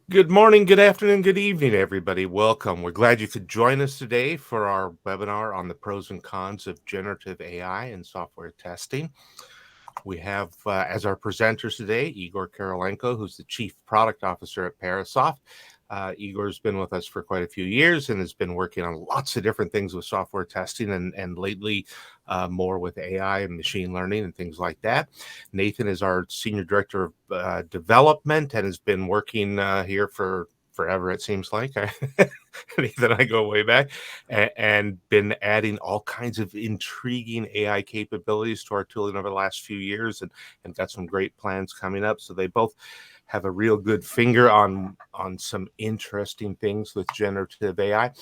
Good morning, good afternoon, good evening, everybody. Welcome. We're glad you could join us today for our webinar on the pros and cons of generative AI and software testing. We have as our presenters today Igor Korolenko, who's the Chief Product Officer at Parasoft. Igor's been with us for quite a few years and has been working on lots of different things with software testing and lately more with AI and machine learning and things like that. Nathan is our Senior Director of Development and has been working here for forever, it seems like. Nathan and I go way back and been adding all kinds of intriguing AI capabilities to our tooling over the last few years and got some great plans coming up. So they both have a real good finger on some interesting things with generative AI.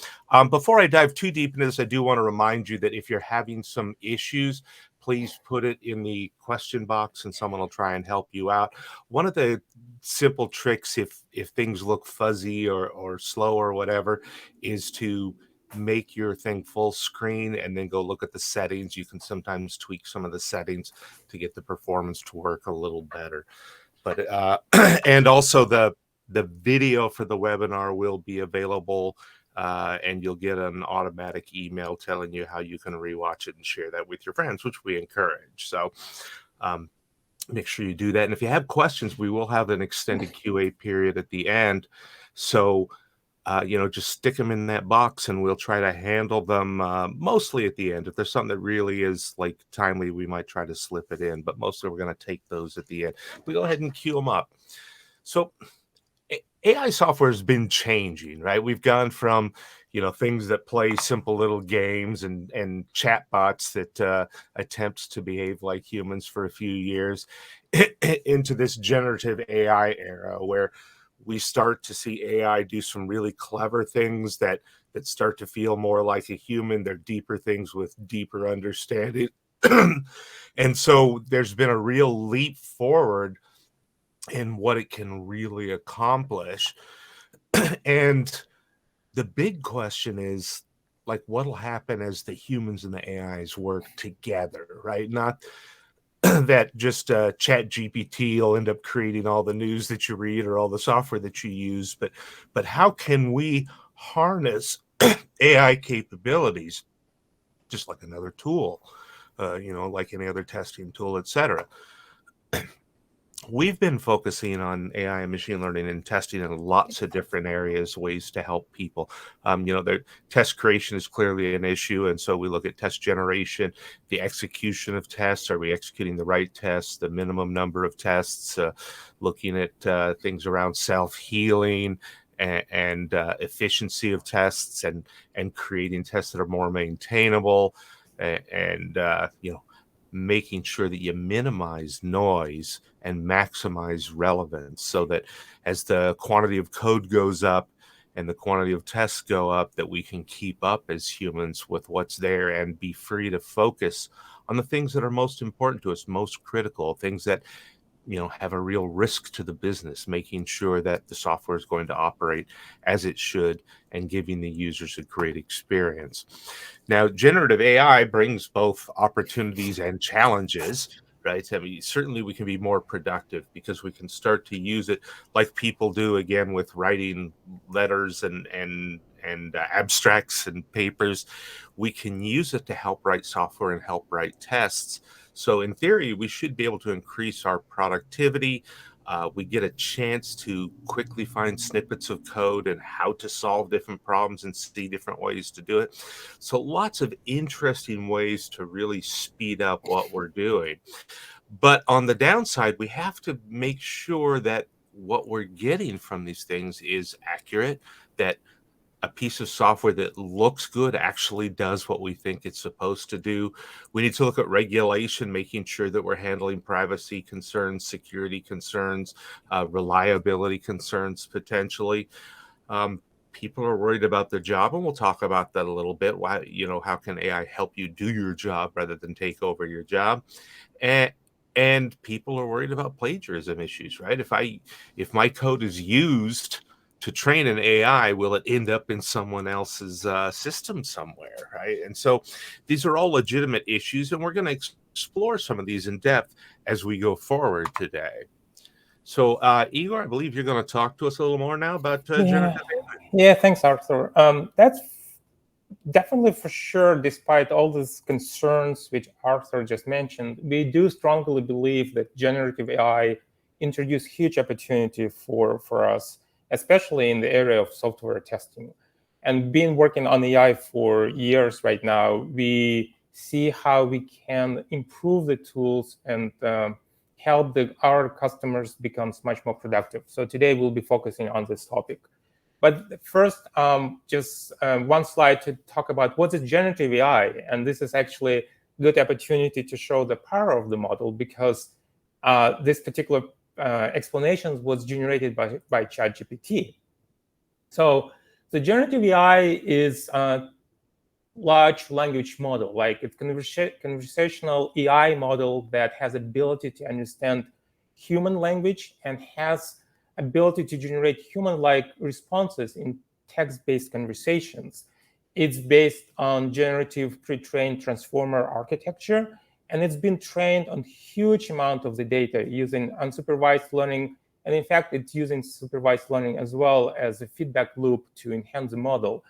Before I dive too deep into this, I do want to remind you that if you're having some issues, please put it in the question box and someone will try and help you out. One of the simple tricks, if things look fuzzy or slow or whatever, is to make your thing full screen and then go look at the settings. You can sometimes tweak some of the settings to get the performance to work a little better. But and also the video for the webinar will be available, and you'll get an automatic email telling you how you can rewatch it and share that with your friends, which we encourage. So make sure you do that. And if you have questions, we will have an extended QA period at the end. So just stick them in that box and we'll try to handle them mostly at the end. If there's something that really is like timely, we might try to slip it in, but mostly we're going to take those at the end. We go ahead and queue them up. So AI software has been changing, right? We've gone from, things that play simple little games and chatbots that attempts to behave like humans for a few years into this generative AI era where we start to see AI do some really clever things that start to feel more like a human. They're deeper things with deeper understanding. And so there's been a real leap forward in what it can really accomplish. And the big question is, like, what'll happen as the humans and the AIs work together, right? Not that just chat GPT will end up creating all the news that you read or all the software that you use, but how can we harness AI capabilities just like another tool, like any other testing tool, etc. We've been focusing on AI and machine learning and testing in lots of different areas, ways to help people. The test creation is clearly an issue. And so we look at test generation, the execution of tests. Are we executing the right tests, the minimum number of tests, looking at things around self-healing and efficiency of tests and creating tests that are more maintainable and making sure that you minimize noise and maximize relevance so that as the quantity of code goes up and the quantity of tests go up, that we can keep up as humans with what's there and be free to focus on the things that are most important to us, most critical, things that have a real risk to the business, making sure that the software is going to operate as it should and giving the users a great experience. Now, generative AI brings both opportunities and challenges, right? I mean, certainly we can be more productive because we can start to use it like people do, again, with writing letters and abstracts and papers. We can use it to help write software and help write tests. So in theory, we should be able to increase our productivity. We get a chance to quickly find snippets of code and how to solve different problems and see different ways to do it. So lots of interesting ways to really speed up what we're doing. But on the downside, we have to make sure that what we're getting from these things is accurate, that a piece of software that looks good actually does what we think it's supposed to do. We need to look at regulation, making sure that we're handling privacy concerns, security concerns, reliability concerns, potentially. People are worried about their job, and we'll talk about that a little bit. Why, how can AI help you do your job rather than take over your job? And people are worried about plagiarism issues, right? If my code is used to train an AI, will it end up in someone else's system somewhere, right? And so these are all legitimate issues, and we're going to explore some of these in depth as we go forward today. So, Igor, I believe you're going to talk to us a little more now about generative Yeah, thanks, Arthur. That's definitely for sure, despite all these concerns which Arthur just mentioned, we do strongly believe that generative AI introduce huge opportunity for us, especially in the area of software testing. And being working on AI for years right now, we see how we can improve the tools and help our customers become much more productive. So today we'll be focusing on this topic. But first, just one slide to talk about what is generative AI. And this is actually a good opportunity to show the power of the model, because this particular explanation was generated by ChatGPT. So the generative AI is a large language model, like it's conversational AI model that has ability to understand human language and has ability to generate human-like responses in text-based conversations. It's based on generative pre-trained transformer architecture, and it's been trained on huge amount of the data using unsupervised learning. And in fact, it's using supervised learning as well as a feedback loop to enhance the model.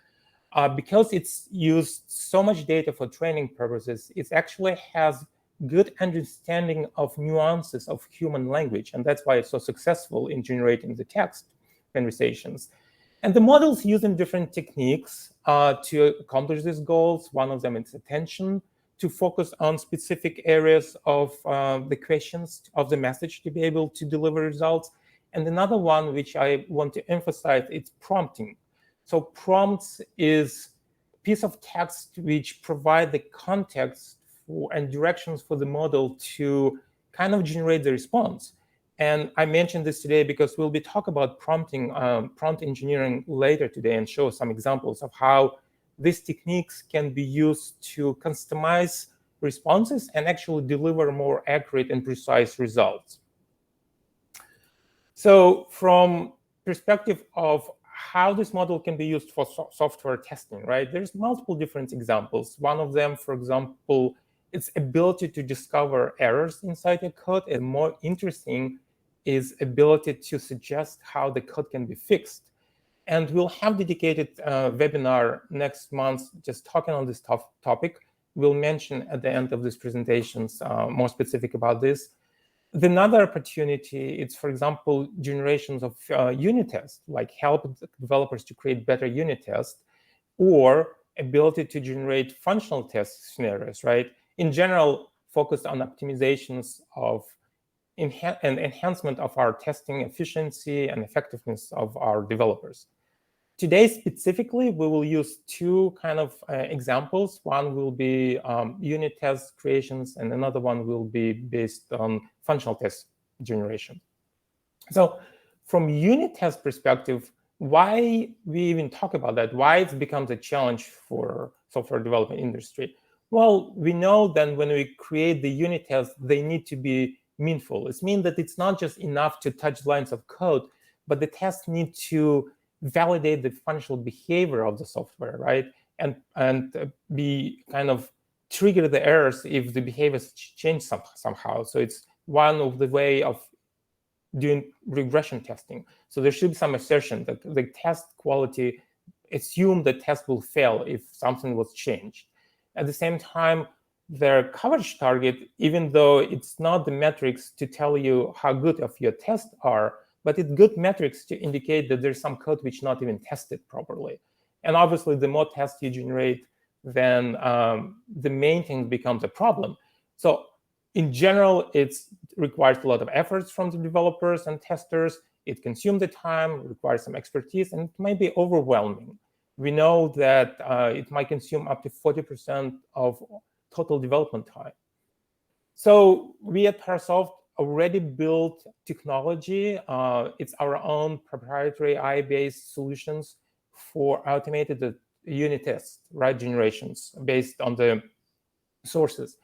Because it's used so much data for training purposes, it actually has good understanding of nuances of human language, and that's why it's so successful in generating the text conversations. And the model's using different techniques to accomplish these goals. One of them is attention, to focus on specific areas of the questions of the message to be able to deliver results. And another one, which I want to emphasize, it's prompting. So prompts is a piece of text which provide the context and directions for the model to kind of generate the response. And I mentioned this today because we'll be talking about prompting, prompt engineering later today, and show some examples of how these techniques can be used to customize responses and actually deliver more accurate and precise results. So from perspective of how this model can be used for software testing, right? There's multiple different examples. One of them, for example, its ability to discover errors inside a code, and more interesting is ability to suggest how the code can be fixed. And we'll have dedicated webinar next month just talking on this topic. We'll mention at the end of these presentations more specific about this. Another opportunity is, for example, generations of unit tests, like help developers to create better unit tests, or ability to generate functional test scenarios, right? In general, focused on optimizations of and enhancement of our testing efficiency and effectiveness of our developers. Today, specifically, we will use two kind of examples. One will be unit test creations, and another one will be based on functional test generation. So from unit test perspective, why we even talk about that, why it becomes a challenge for software development industry? Well, we know that when we create the unit tests, they need to be meaningful. It means that it's not just enough to touch lines of code, but the tests need to validate the functional behavior of the software, right? And be kind of trigger the errors if the behaviors change somehow. So it's one of the way of doing regression testing. So there should be some assertion that the test quality, assume the test will fail if something was changed. At the same time, their coverage target, even though it's not the metrics to tell you how good of your tests are, but it's good metrics to indicate that there's some code which not even tested properly. And obviously, the more tests you generate, then the maintenance becomes a problem. So in general, it requires a lot of efforts from the developers and testers. It consumes the time, requires some expertise, and it might be overwhelming. We know that it might consume up to 40% of total development time. So we at Parasoft already built technology. It's our own proprietary AI-based solutions for automated unit tests, right, generations based on the sources.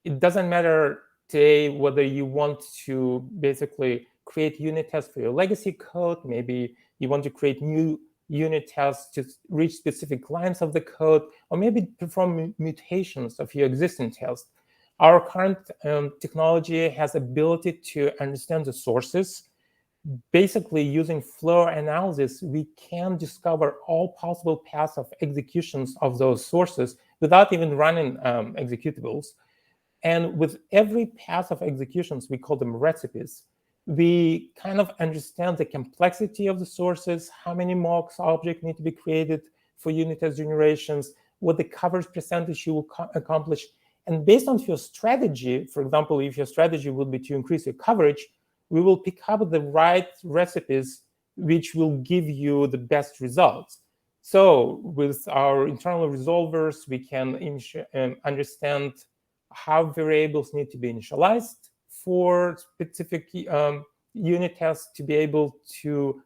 It doesn't matter today whether you want to basically create unit tests for your legacy code. Maybe you want to create new unit tests to reach specific lines of the code, or maybe perform mutations of your existing test. Our current technology has ability to understand the sources, basically, using flow analysis, we can discover all possible paths of executions of those sources without even running executables. And with every path of executions, we call them recipes. We kind of understand the complexity of the sources, how many mocks objects need to be created for unit test generations, what the coverage percentage you will accomplish. And based on your strategy, for example, if your strategy would be to increase your coverage, we will pick up the right recipes which will give you the best results. So with our internal resolvers, we can understand how variables need to be initialized for specific unit tests to be able to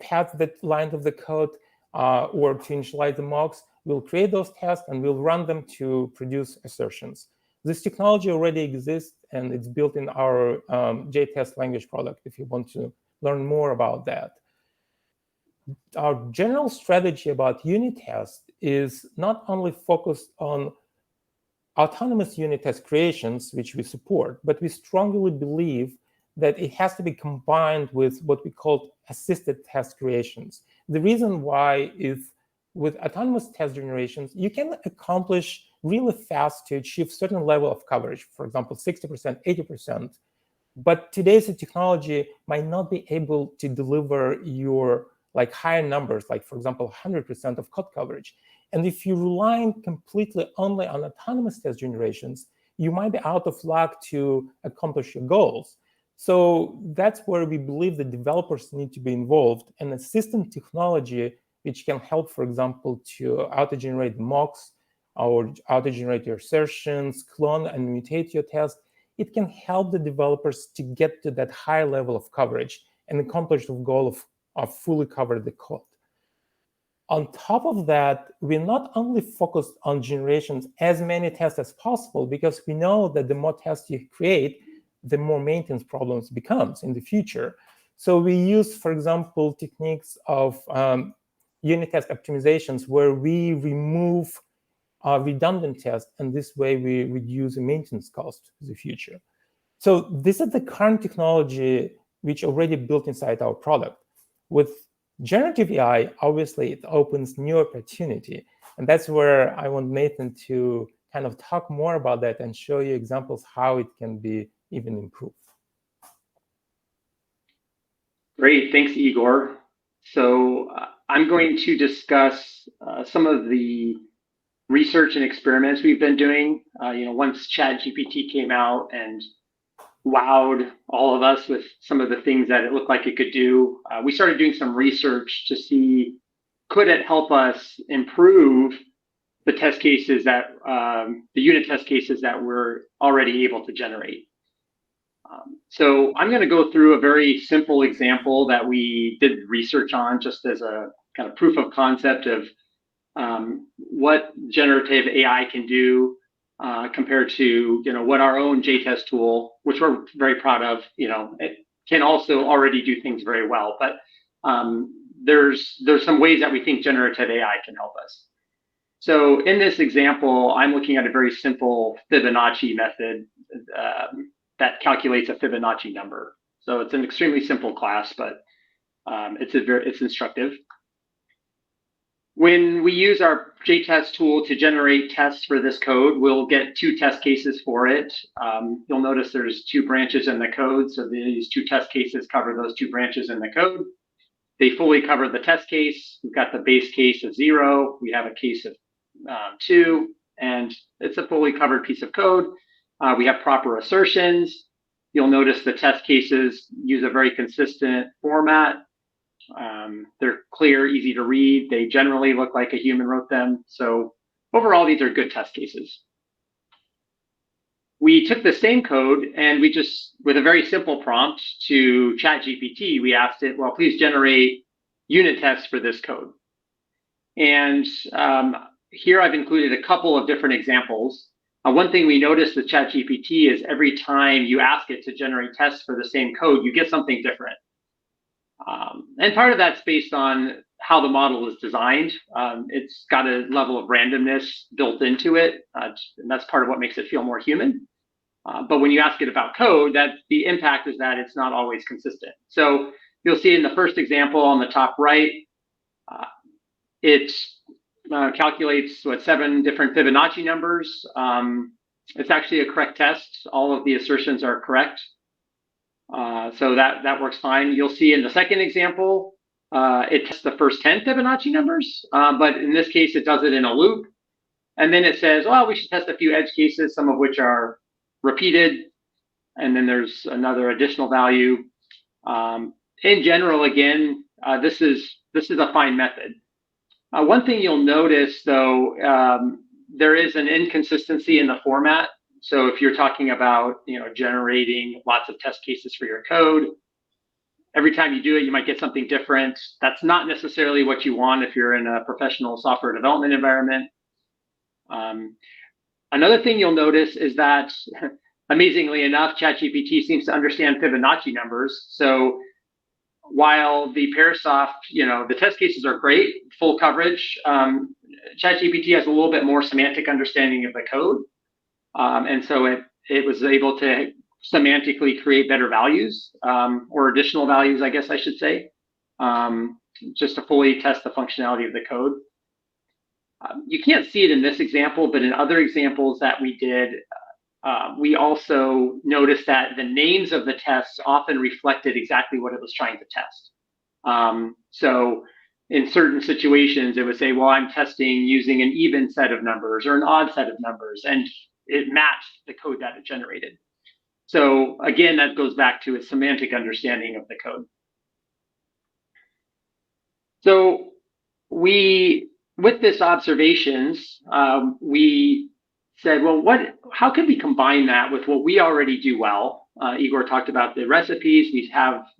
pass that line of the code or to initialize the mocks. We'll create those tests and we'll run them to produce assertions. This technology already exists and it's built in our JTest language product if you want to learn more about that. Our general strategy about unit tests is not only focused on autonomous unit test creations, which we support, but we strongly believe that it has to be combined with what we call assisted test creations. The reason why is with autonomous test generations, you can accomplish really fast to achieve certain level of coverage, for example, 60%, 80%. But today's technology might not be able to deliver your higher numbers, like for example, 100% of code coverage. And if you're relying completely only on autonomous test generations, you might be out of luck to accomplish your goals. So that's where we believe the developers need to be involved, and assistant technology, which can help, for example, to auto-generate mocks or auto-generate your assertions, clone and mutate your test. It can help the developers to get to that high level of coverage and accomplish the goal of fully cover the code. On top of that, we're not only focused on generations as many tests as possible, because we know that the more tests you create, the more maintenance problems becomes in the future. So we use, for example, techniques of unit test optimizations where we remove redundant tests, and this way we reduce the maintenance cost in the future. So this is the current technology which already built inside our product. With generative AI, obviously, it opens new opportunity. And that's where I want Nathan to kind of talk more about that and show you examples how it can be even improved. Great, thanks, Igor. So I'm going to discuss some of the research and experiments we've been doing. Once ChatGPT came out and wowed all of us with some of the things that it looked like it could do, we started doing some research to see, could it help us improve the test cases that, the unit test cases that we're already able to generate. So I'm going to go through a very simple example that we did research on just as a kind of proof of concept of what generative AI can do compared to what our own JTest tool, which we're very proud of, it can also already do things very well. But there's some ways that we think generative AI can help us. So in this example, I'm looking at a very simple Fibonacci method that calculates a Fibonacci number. So it's an extremely simple class, but it's instructive. When we use our JTest tool to generate tests for this code, we'll get 2 test cases for it. You'll notice there's 2 branches in the code. So these 2 test cases cover those 2 branches in the code. They fully cover the test case. We've got the base case of 0. We have a case of 2, and it's a fully covered piece of code. We have proper assertions. You'll notice the test cases use a very consistent format. They're clear, easy to read. They generally look like a human wrote them. So overall, these are good test cases. We took the same code and we just, with a very simple prompt to ChatGPT, we asked it, well, please generate unit tests for this code. And here I've included a couple of different examples. One thing we noticed with ChatGPT is every time you ask it to generate tests for the same code, you get something different. And part of that's based on how the model is designed. It's got a level of randomness built into it, and that's part of what makes it feel more human. But when you ask it about code, the impact is that it's not always consistent. So you'll see in the first example on the top right, it calculates 7 different Fibonacci numbers. It's actually a correct test. All of the assertions are correct. So that works fine. You'll see in the second example, it tests the first 10 Fibonacci numbers, but in this case, it does it in a loop. And then it says, well, we should test a few edge cases, some of which are repeated. And then there's another additional value. In general, again, this is a fine method. One thing you'll notice, though, there is an inconsistency in the format. So if you're talking about, generating lots of test cases for your code, every time you do it, you might get something different. That's not necessarily what you want if you're in a professional software development environment. Another thing you'll notice is that, amazingly enough, ChatGPT seems to understand Fibonacci numbers. So while the Parasoft, the test cases are great, full coverage, ChatGPT has a little bit more semantic understanding of the code. And so it was able to semantically create better values, or additional values, I guess I should say, just to fully test the functionality of the code. You can't see it in this example, but in other examples that we did, we also noticed that the names of the tests often reflected exactly what it was trying to test. So in certain situations, it would say, well, I'm testing using an even set of numbers or an odd set of numbers, and it matched the code that it generated. So again, that goes back to its semantic understanding of the code. So with this observations, we said, well, how can we combine that with what we already do well? Igor talked about the recipes.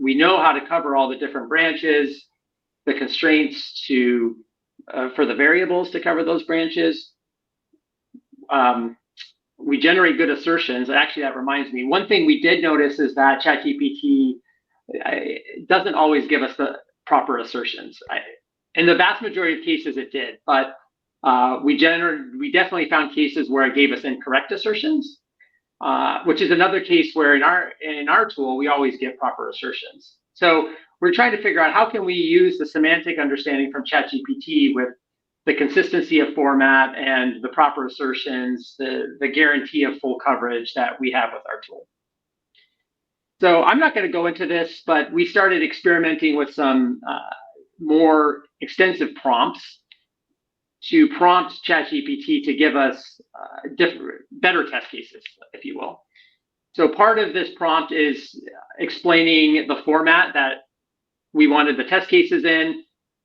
We know how to cover all the different branches, the constraints for the variables to cover those branches. We generate good assertions. Actually, that reminds me, one thing we did notice is that ChatGPT doesn't always give us the proper assertions. In the vast majority of cases, it did, but we definitely found cases where it gave us incorrect assertions, which is another case where in our tool, we always get proper assertions. So we're trying to figure out how can we use the semantic understanding from ChatGPT with the consistency of format and the proper assertions, the guarantee of full coverage that we have with our tool. So I'm not going to go into this, but we started experimenting with some more extensive prompts to prompt ChatGPT to give us better test cases, if you will. So part of this prompt is explaining the format that we wanted the test cases in.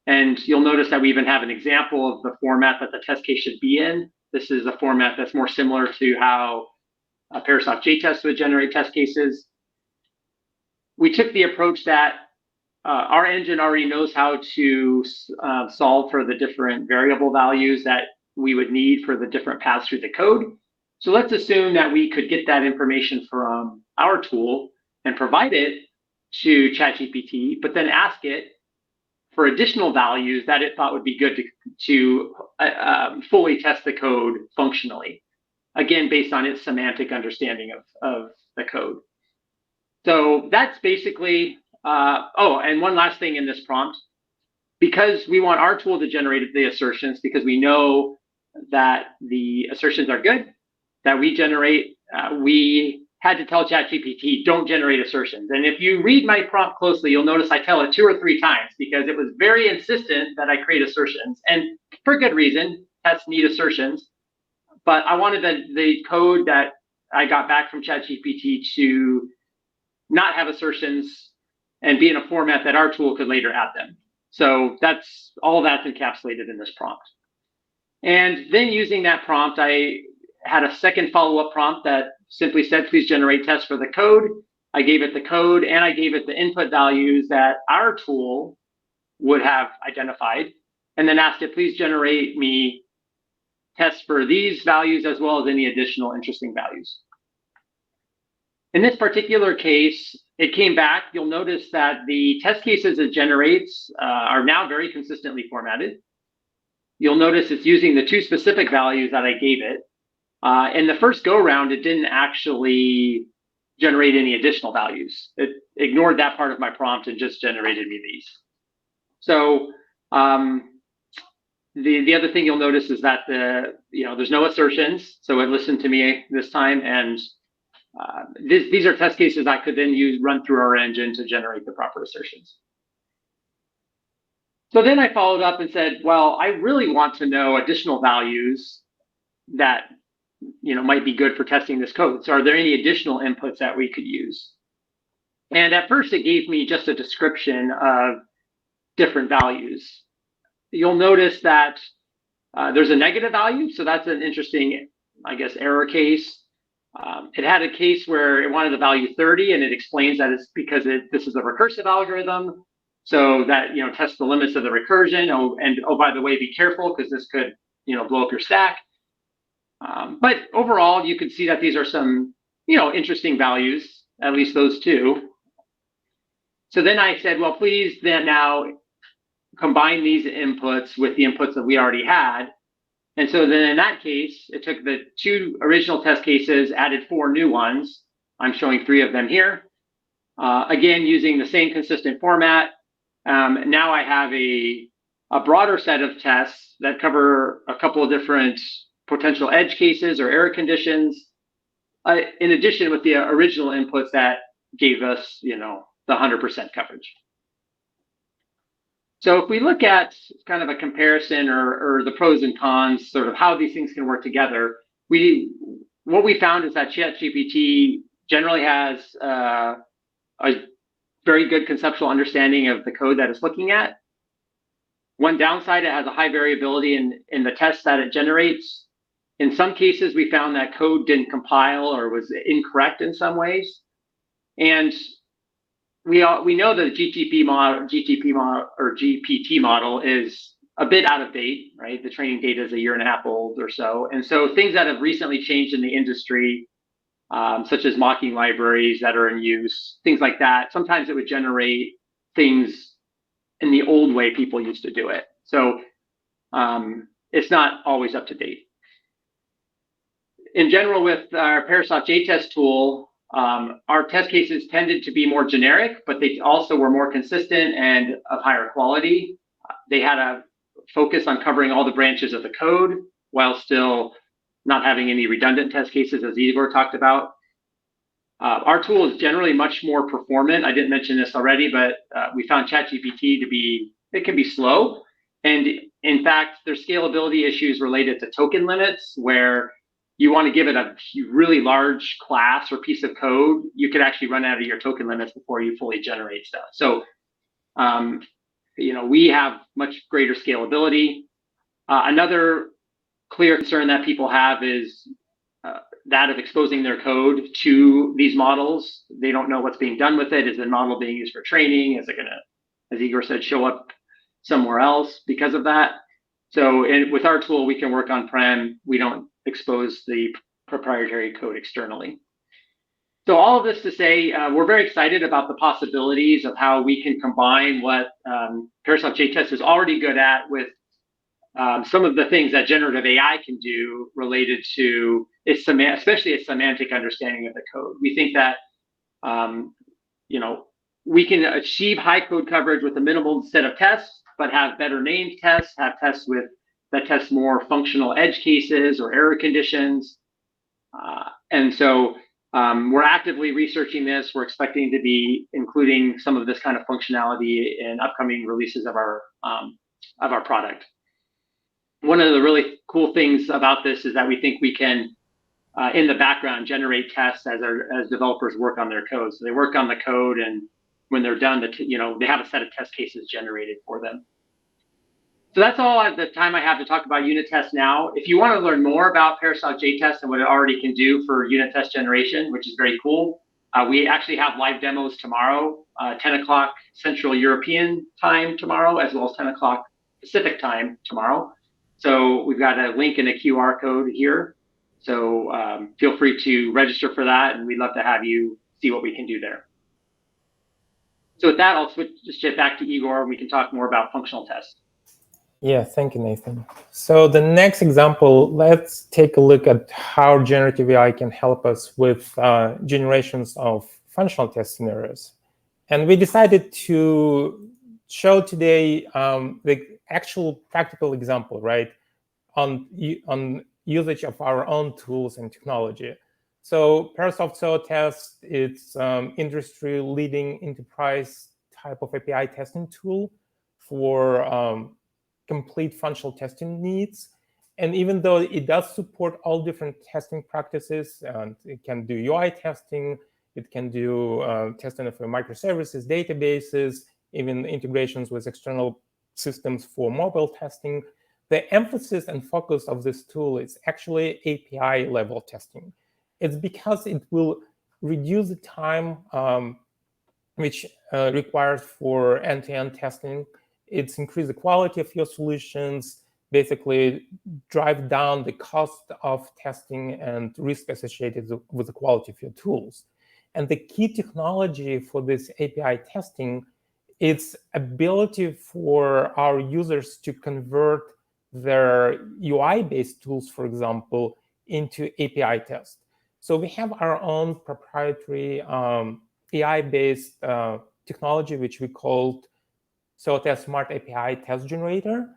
And you'll notice that we even have an example of the format that the test case should be in. This is a format that's more similar to how Parasoft JTest would generate test cases. We took the approach that our engine already knows how to solve for the different variable values that we would need for the different paths through the code. So let's assume that we could get that information from our tool and provide it to ChatGPT, but then ask it for additional values that it thought would be good to fully test the code functionally, again, based on its semantic understanding of the code. So that's basically, and one last thing in this prompt, because we want our tool to generate the assertions, because we know that the assertions are good, that we generate, we had to tell ChatGPT, don't generate assertions. And if you read my prompt closely, you'll notice I tell it 2 or 3 times because it was very insistent that I create assertions. And for good reason, tests need assertions. But I wanted the code that I got back from ChatGPT to not have assertions and be in a format that our tool could later add them. So that's all that's encapsulated in this prompt. And then using that prompt, I had a second follow-up prompt that simply said, please generate tests for the code. I gave it the code and I gave it the input values that our tool would have identified, and then asked it, please generate me tests for these values as well as any additional interesting values. In this particular case, it came back. You'll notice that the test cases it generates are now very consistently formatted. You'll notice it's using the 2 specific values that I gave it. In the first go round, it didn't actually generate any additional values. It ignored that part of my prompt and just generated me these. So the other thing you'll notice is that there's no assertions. So it listened to me this time, and these are test cases I could then run through our engine to generate the proper assertions. So then I followed up and said, well, I really want to know additional values that might be good for testing this code. So are there any additional inputs that we could use? And at first it gave me just a description of different values. You'll notice that there's a negative value. So that's an interesting, I guess, error case. It had a case where it wanted the value 30, and it explains that it's because this is a recursive algorithm. So that, test the limits of the recursion. Oh, by the way, be careful because this could, blow up your stack. But overall, you can see that these are some, interesting values, at least those two. So then I said, well, please then now combine these inputs with the inputs that we already had. And so then in that case, it took the 2 original test cases, added 4 new ones. I'm showing 3 of them here. Again, using the same consistent format. Now I have a broader set of tests that cover a couple of different potential edge cases or error conditions, in addition with the original inputs that gave us, the 100% coverage. So if we look at kind of a comparison or the pros and cons, sort of how these things can work together, what we found is that ChatGPT generally has a very good conceptual understanding of the code that it's looking at. One downside, it has a high variability in the tests that it generates. In some cases, we found that code didn't compile or was incorrect in some ways. And we know that the GPT model is a bit out of date, right? The training data is 1.5 years old or so. And so things that have recently changed in the industry, such as mocking libraries that are in use, things like that, sometimes it would generate things in the old way people used to do it. So it's not always up to date. In general, with our Parasoft JTest tool, our test cases tended to be more generic, but they also were more consistent and of higher quality. They had a focus on covering all the branches of the code while still not having any redundant test cases, as Igor talked about. Our tool is generally much more performant. I didn't mention this already, but we found ChatGPT it can be slow. And in fact, there's scalability issues related to token limits, where you want to give it a really large class or piece of code, you could actually run out of your token limits before you fully generate stuff. So, we have much greater scalability. Another clear concern that people have is that of exposing their code to these models. They don't know what's being done with it. Is the model being used for training? Is it going to, as Igor said, show up somewhere else because of that? So with our tool, we can work on-prem. We don't expose the proprietary code externally. So all of this to say, we're very excited about the possibilities of how we can combine what Parasoft JTest is already good at with some of the things that generative AI can do related to especially its semantic understanding of the code. We think that we can achieve high code coverage with a minimal set of tests, but have better named tests, have tests that test more functional edge cases or error conditions. And so we're actively researching this. We're expecting to be including some of this kind of functionality in upcoming releases of our product. One of the really cool things about this is that we think we can, in the background, generate tests as developers work on their code. So they work on the code, and when they're done, they have a set of test cases generated for them. So that's all the time I have to talk about unit tests now. If you want to learn more about Parasoft JTest and what it already can do for unit test generation, which is very cool, we actually have live demos tomorrow, 10 o'clock Central European time tomorrow, as well as 10 o'clock Pacific time tomorrow. So we've got a link and a QR code here. So feel free to register for that, and we'd love to have you see what we can do there. So with that, I'll switch it back to Igor, and we can talk more about functional tests. Yeah, thank you, Nathan. So the next example, let's take a look at how generative AI can help us with generations of functional test scenarios. And we decided to show today the actual practical example, right, on usage of our own tools and technology. So Parasoft Zoetest, it's industry-leading enterprise type of API testing tool for complete functional testing needs. And even though it does support all different testing practices, and it can do UI testing, it can do testing of microservices, databases, even integrations with external systems for mobile testing, the emphasis and focus of this tool is actually API level testing. It's because it will reduce the time which requires for end-to-end testing. It's increase the quality of your solutions, basically drive down the cost of testing and risk associated with the quality of your tools. And the key technology for this API testing, its ability for our users to convert their UI-based tools, for example, into API tests. So we have our own proprietary AI-based technology, which we called Zoetest Smart API Test Generator.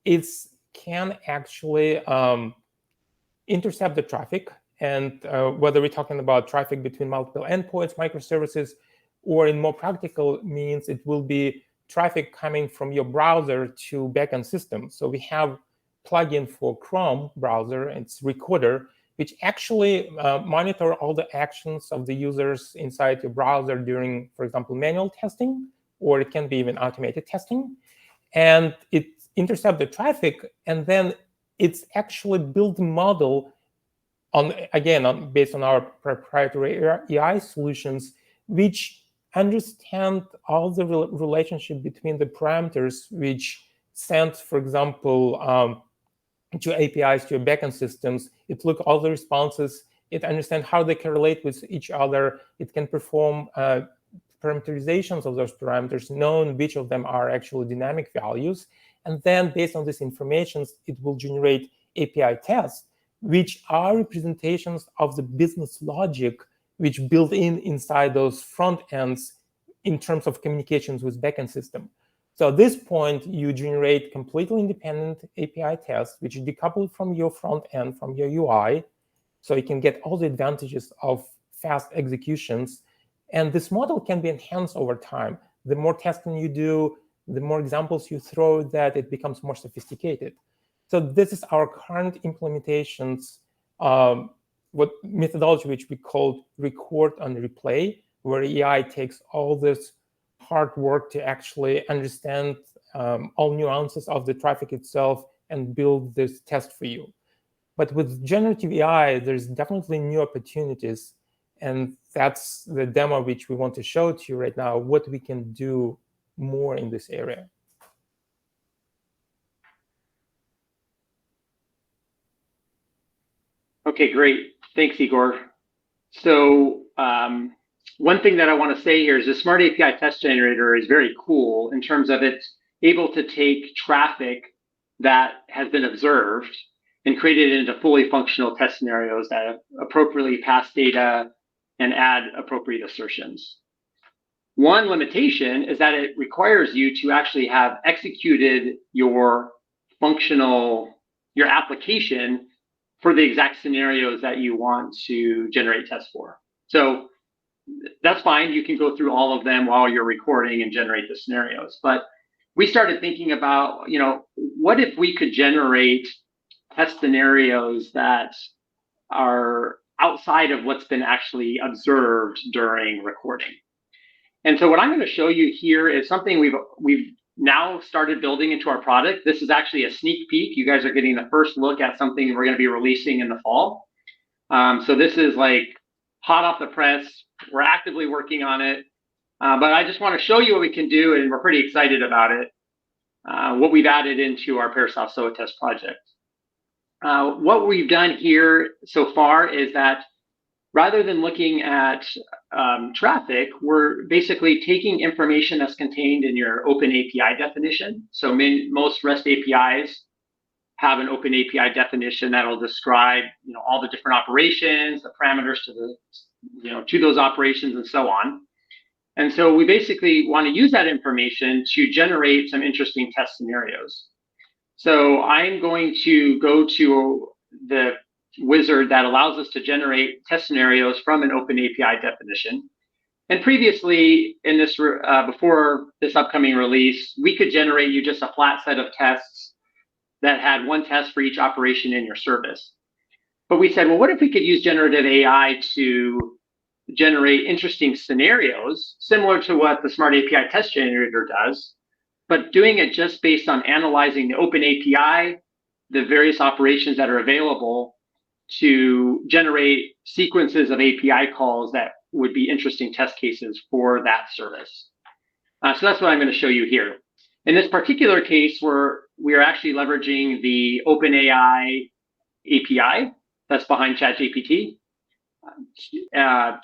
It can actually intercept the traffic, and whether we're talking about traffic between multiple endpoints, microservices, or in more practical means, it will be traffic coming from your browser to backend system. So we have plugin for Chrome browser, it's Recorder, which actually monitor all the actions of the users inside your browser during, for example, manual testing, or it can be even automated testing. And it intercepts the traffic, and then it's actually built a model based on our proprietary AI solutions, which understand all the relationship between the parameters which send, for example, to APIs, to your backend systems. It looks all the responses. It understands how they can relate with each other. It can perform parameterizations of those parameters, knowing which of them are actually dynamic values. And then based on this information, it will generate API tests, which are representations of the business logic which built inside those front ends in terms of communications with backend system. So at this point, you generate completely independent API tests, which decouple from your front end, from your UI, so you can get all the advantages of fast executions. And this model can be enhanced over time. The more testing you do, the more examples you throw, that it becomes more sophisticated. So this is our current implementations, what methodology which we call record and replay, where AI takes all this hard work to actually understand all nuances of the traffic itself and build this test for you. But with generative AI, there's definitely new opportunities. And that's the demo which we want to show to you right now, what we can do more in this area. Okay, great. Thanks, Igor. So one thing that I want to say here is the Smart API Test Generator is very cool in terms of it's able to take traffic that has been observed and create it into fully functional test scenarios that appropriately pass data and add appropriate assertions. One limitation is that it requires you to actually have executed your application for the exact scenarios that you want to generate tests for. So that's fine. You can go through all of them while you're recording and generate the scenarios. But we started thinking about, what if we could generate test scenarios that are outside of what's been actually observed during recording? And so what I'm going to show you here is something we've now started building into our product. This is actually a sneak peek. You guys are getting the first look at something we're going to be releasing in the fall. So this is like hot off the press. We're actively working on it. But I just want to show you what we can do, and we're pretty excited about it, what we've added into our Parasoft Zoetest project. What we've done here so far is that rather than looking at traffic, we're basically taking information that's contained in your open API definition. So most REST APIs have an open API definition that'll describe, all the different operations, the parameters to those operations, and so on. And so we basically want to use that information to generate some interesting test scenarios. So I'm going to go to the wizard that allows us to generate test scenarios from an open API definition. And previously, in this before this upcoming release, we could generate you just a flat set of tests that had one test for each operation in your service. But we said, well, what if we could use generative AI to generate interesting scenarios similar to what the Smart API Test Generator does, but doing it just based on analyzing the open API, the various operations that are available, to generate sequences of API calls that would be interesting test cases for that service. So that's what I'm going to show you here. In this particular case, we are actually leveraging the OpenAI API that's behind ChatGPT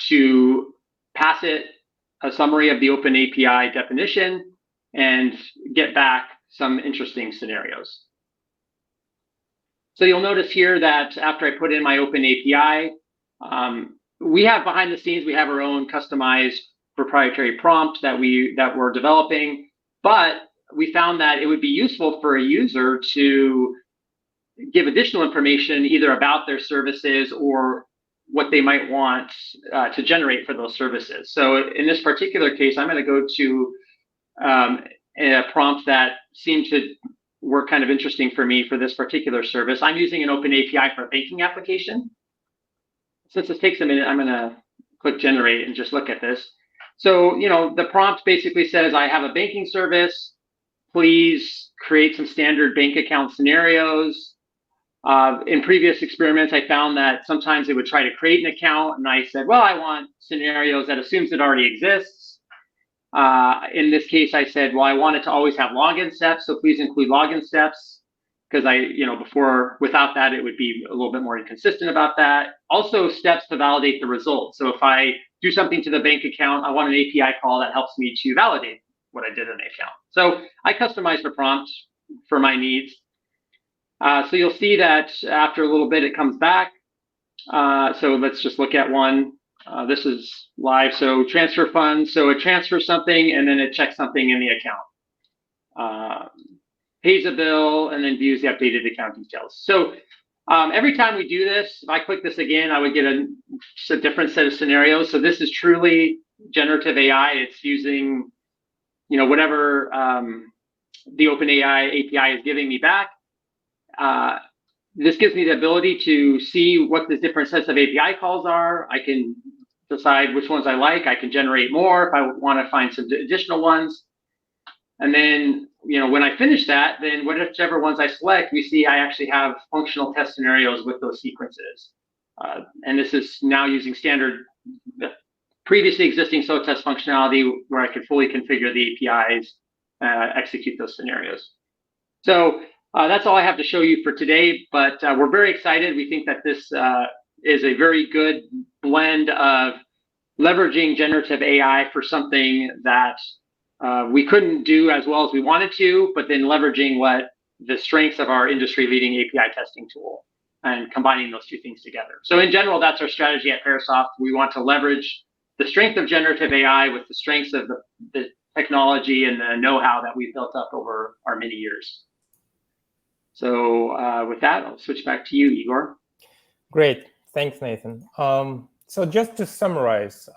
to pass it a summary of the open API definition and get back some interesting scenarios. So you'll notice here that after I put in my open API, we have behind the scenes, we have our own customized proprietary prompt that we're developing, but we found that it would be useful for a user to give additional information either about their services or what they might want to generate for those services. So in this particular case, I'm going to go to a prompt that seemed to work kind of interesting for me for this particular service. I'm using an open API for a banking application. Since this takes a minute, I'm going to click generate and just look at this. So, the prompt basically says, I have a banking service. Please create some standard bank account scenarios. In previous experiments, I found that sometimes it would try to create an account, and I said, well, I want scenarios that assumes it already exists. In this case, I said, well, I want it to always have login steps, so please include login steps, because without that, it would be a little bit more inconsistent about that. Also, steps to validate the results. So if I do something to the bank account, I want an API call that helps me to validate what I did in the account. So I customized the prompt for my needs. So you'll see that after a little bit, it comes back. So let's just look at one. This is live. So transfer funds. So it transfers something, and then it checks something in the account. Pays a bill, and then views the updated account details. So every time we do this, if I click this again, I would get a different set of scenarios. So this is truly generative AI. It's using, whatever the OpenAI API is giving me back. This gives me the ability to see what the different sets of API calls are. I can decide which ones I like. I can generate more if I want to find some additional ones. And then, when I finish that, then whichever ones I select, we see I actually have functional test scenarios with those sequences. And this is now using standard, previously existing SOA test functionality where I could fully configure the APIs, execute those scenarios. So that's all I have to show you for today, but we're very excited. We think that this is a very good blend of leveraging generative AI for something that we couldn't do as well as we wanted to, but then leveraging what the strengths of our industry-leading API testing tool and combining those two things together. So in general, that's our strategy at Parasoft. We want to leverage the strength of generative AI with the strengths of the technology and the know-how that we've built up over our many years. So with that, I'll switch back to you, Igor. Great. Thanks, Nathan. So just to summarize,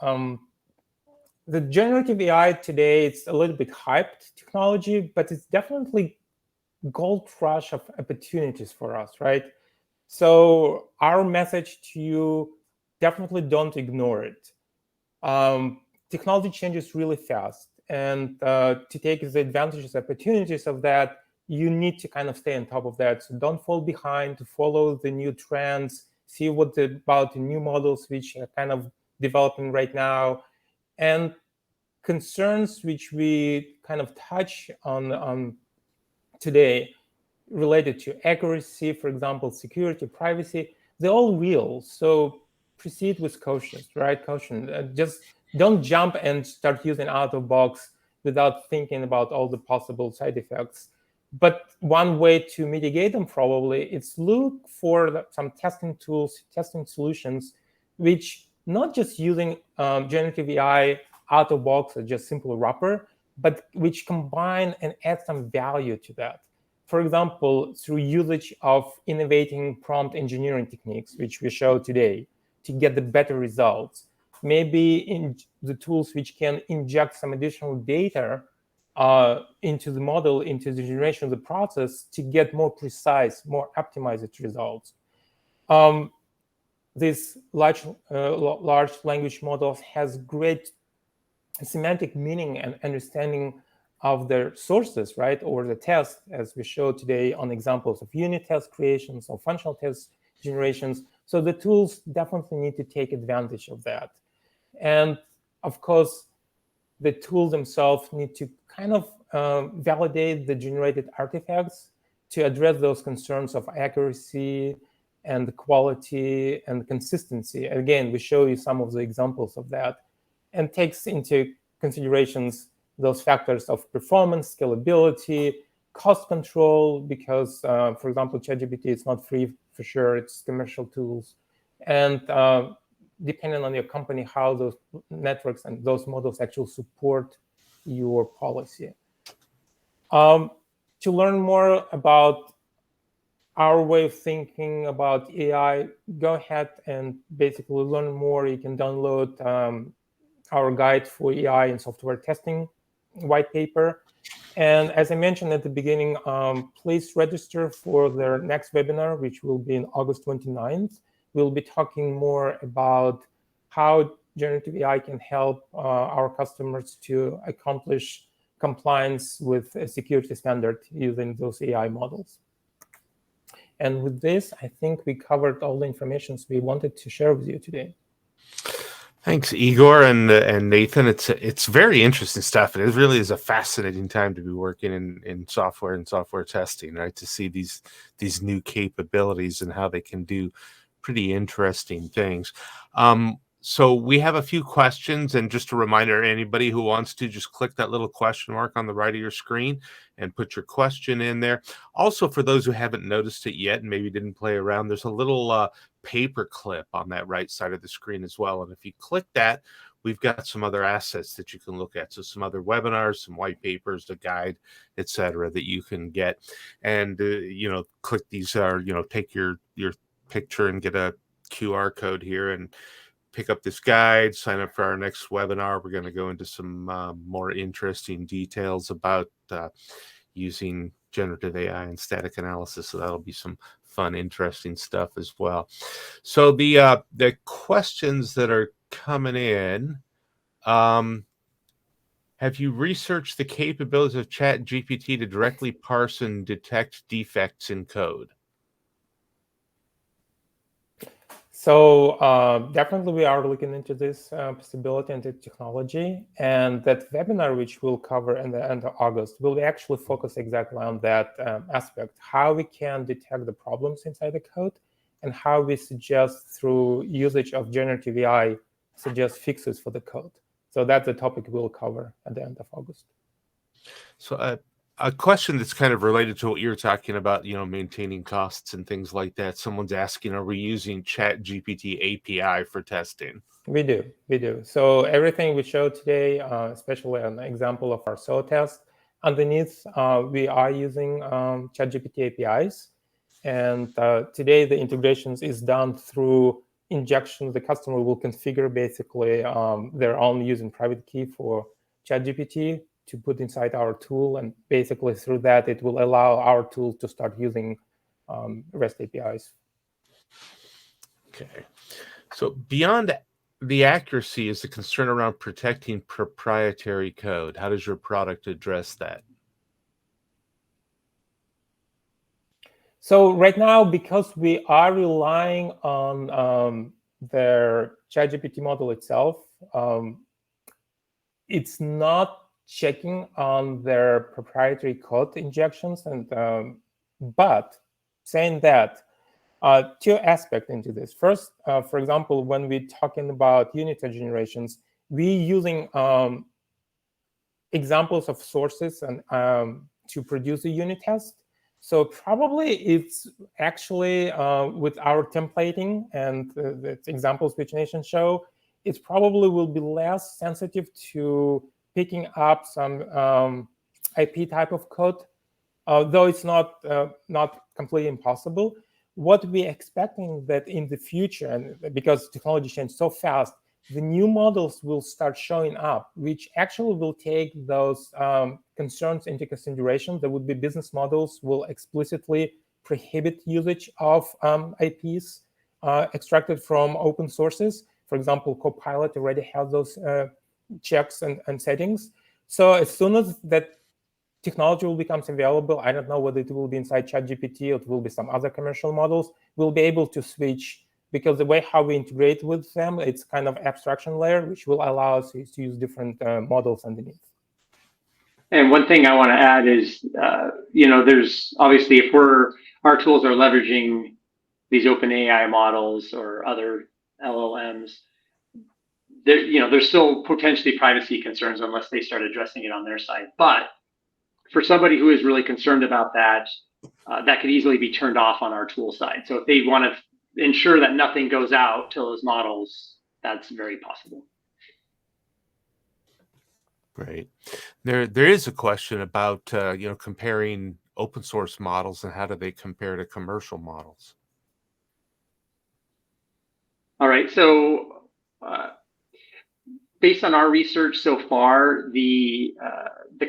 the generative AI today, it's a little bit hyped technology, but it's definitely gold rush of opportunities for us, right? So our message to you, definitely don't ignore it. Technology changes really fast, and to take the advantages, opportunities of that, you need to kind of stay on top of that. So don't fall behind, to follow the new trends, see what about the new models which are kind of developing right now, and concerns which we kind of touch on today related to accuracy, for example, security, privacy, they're all real. So proceed with caution, right? Caution. Just don't jump and start using out of box without thinking about all the possible side effects. But one way to mitigate them probably is look for some testing tools, testing solutions, which not just using generative AI out of box or just simple wrapper, but which combine and add some value to that. For example, through usage of innovating prompt engineering techniques, which we show today, to get the better results. Maybe in the tools which can inject some additional data into the model, into the generation of the process to get more precise, more optimized results. This large language models has great semantic meaning and understanding of their sources, right, or the test, as we showed today on examples of unit test creations or functional test generations. So the tools definitely need to take advantage of that. And of course, the tools themselves need to kind of validate the generated artifacts to address those concerns of accuracy and quality and consistency. Again, we show you some of the examples of that, and takes into considerations those factors of performance, scalability, cost control, because, for example, ChatGPT is not free for sure, it's commercial tools. And depending on your company, how those networks and those models actually support your policy. To learn more about our way of thinking about AI, go ahead and basically learn more. You can download our guide for AI and software testing white paper. And as I mentioned at the beginning, please register for their next webinar, which will be on August 29th. We'll be talking more about how generative AI can help our customers to accomplish compliance with a security standard using those AI models. And with this, I think we covered all the information we wanted to share with you today. Thanks, Igor and Nathan. It's very interesting stuff. It really is a fascinating time to be working in software and software testing, right? To see these new capabilities and how they can do pretty interesting things. So we have a few questions, and just a reminder, anybody who wants to, just click that little question mark on the right of your screen and put your question in there. Also, for those who haven't noticed it yet and maybe didn't play around, there's a little paper clip on that right side of the screen as well. And if you click that, we've got some other assets that you can look at. So some other webinars, some white papers, the guide, etc., that you can get. And click these, take your picture and get a QR code here and pick up this guide, sign up for our next webinar. We're going to go into some more interesting details about using generative AI and static analysis. So that'll be some fun, interesting stuff as well. So the questions that are coming in, have you researched the capabilities of ChatGPT to directly parse and detect defects in code? So definitely we are looking into this possibility and the technology. And that webinar, which we'll cover in the end of August, will actually focus exactly on that aspect, how we can detect the problems inside the code and how we suggest through usage of generative AI, suggest fixes for the code. So that's the topic we'll cover at the end of August. So a question that's kind of related to what you're talking about, maintaining costs and things like that. Someone's asking, are we using ChatGPT API for testing? We do. So everything we showed today, especially an example of our SOA test, underneath we are using ChatGPT APIs. And today the integrations is done through injection. The customer will configure basically their own using private key for ChatGPT to put inside our tool, and basically through that it will allow our tool to start using REST APIs. Okay, so beyond the accuracy is the concern around protecting proprietary code. How does your product address that? So right now, because we are relying on their ChatGPT model itself, it's not checking on their proprietary code injections. And but saying that, Two aspects into this. First, for example, when we're talking about unit test generations, we're using examples of sources and to produce a unit test. So probably it's actually with our templating and the examples which Nation show, it probably will be less sensitive to picking up some IP type of code, though it's not completely impossible. What we're expecting that in the future, and because technology changes so fast, the new models will start showing up, which actually will take those concerns into consideration. There would be business models will explicitly prohibit usage of IPs extracted from open sources. For example, Copilot already has those checks and settings. So as soon as that technology will become available, I don't know whether it will be inside ChatGPT or it will be some other commercial models, we'll be able to switch, because the way how we integrate with them, it's kind of abstraction layer, which will allow us to use different models underneath. And one thing I want to add is, there's obviously, if our tools are leveraging these open AI models or other LLMs, there's still potentially privacy concerns unless they start addressing it on their side. But for somebody who is really concerned about that, that could easily be turned off on our tool side. So if they want to ensure that nothing goes out to those models, that's very possible. Great. There is a question about comparing open source models and how do they compare to commercial models. All right. So based on our research so far, the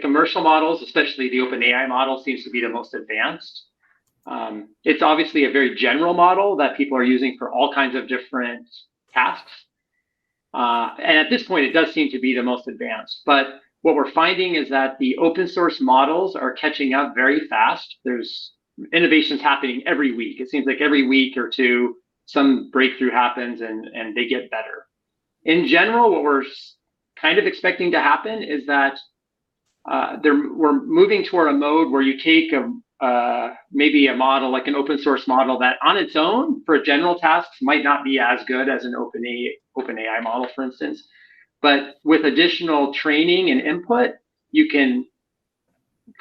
commercial models, especially the OpenAI model, seems to be the most advanced. It's obviously a very general model that people are using for all kinds of different tasks. And at this point, it does seem to be the most advanced. But what we're finding is that the open source models are catching up very fast. There's innovations happening every week. It seems like every week or two, some breakthrough happens and they get better. In general, what we're kind of expecting to happen is that we're moving toward a mode where you take maybe a model like an open source model that on its own for general tasks might not be as good as an OpenAI model, for instance. But with additional training and input, you can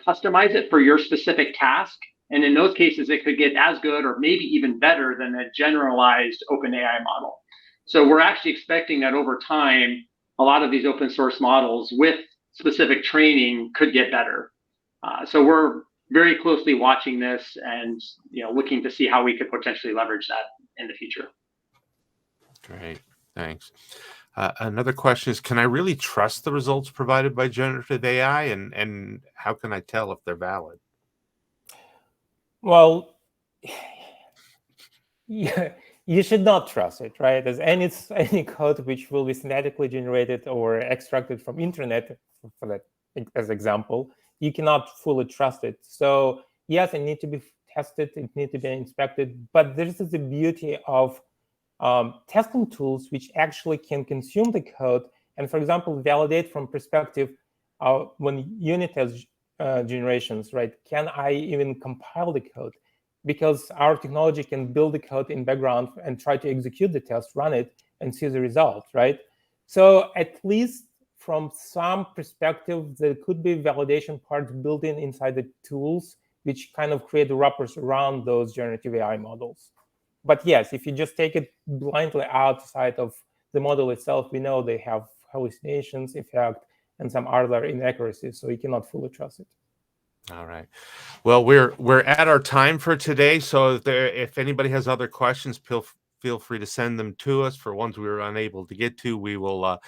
customize it for your specific task. And in those cases, it could get as good or maybe even better than a generalized OpenAI model. So we're actually expecting that over time, a lot of these open source models with specific training could get better. So we're very closely watching this and looking to see how we could potentially leverage that in the future. Great, thanks. Another question is, can I really trust the results provided by generative AI, and how can I tell if they're valid? Well, yeah, you should not trust it, right? As any code which will be synthetically generated or extracted from internet, for that as example, you cannot fully trust it. So yes, it needs to be tested, it needs to be inspected, but this is the beauty of testing tools which actually can consume the code and, for example, validate from perspective when unit test generations, right? Can I even compile the code? Because our technology can build the code in background and try to execute the test, run it, and see the result, right? So at least from some perspective, there could be validation parts built inside the tools, which kind of create the wrappers around those generative AI models. But yes, if you just take it blindly outside of the model itself, we know they have hallucinations, effect, and some other inaccuracies, so you cannot fully trust it. All right. Well, we're at our time for today. So if anybody has other questions, feel free to send them to us. For ones we were unable to get to, we will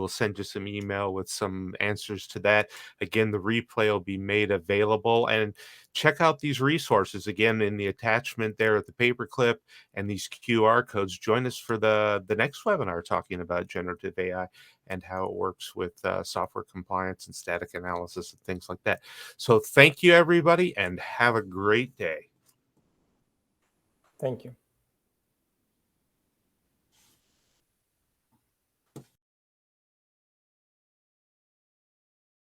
send you some email with some answers to that. Again, the replay will be made available, and check out these resources again in the attachment there at the paperclip and these QR codes. Join us for the next webinar talking about generative AI and how it works with software compliance and static analysis and things like that. So thank you, everybody, and have a great day. Thank you.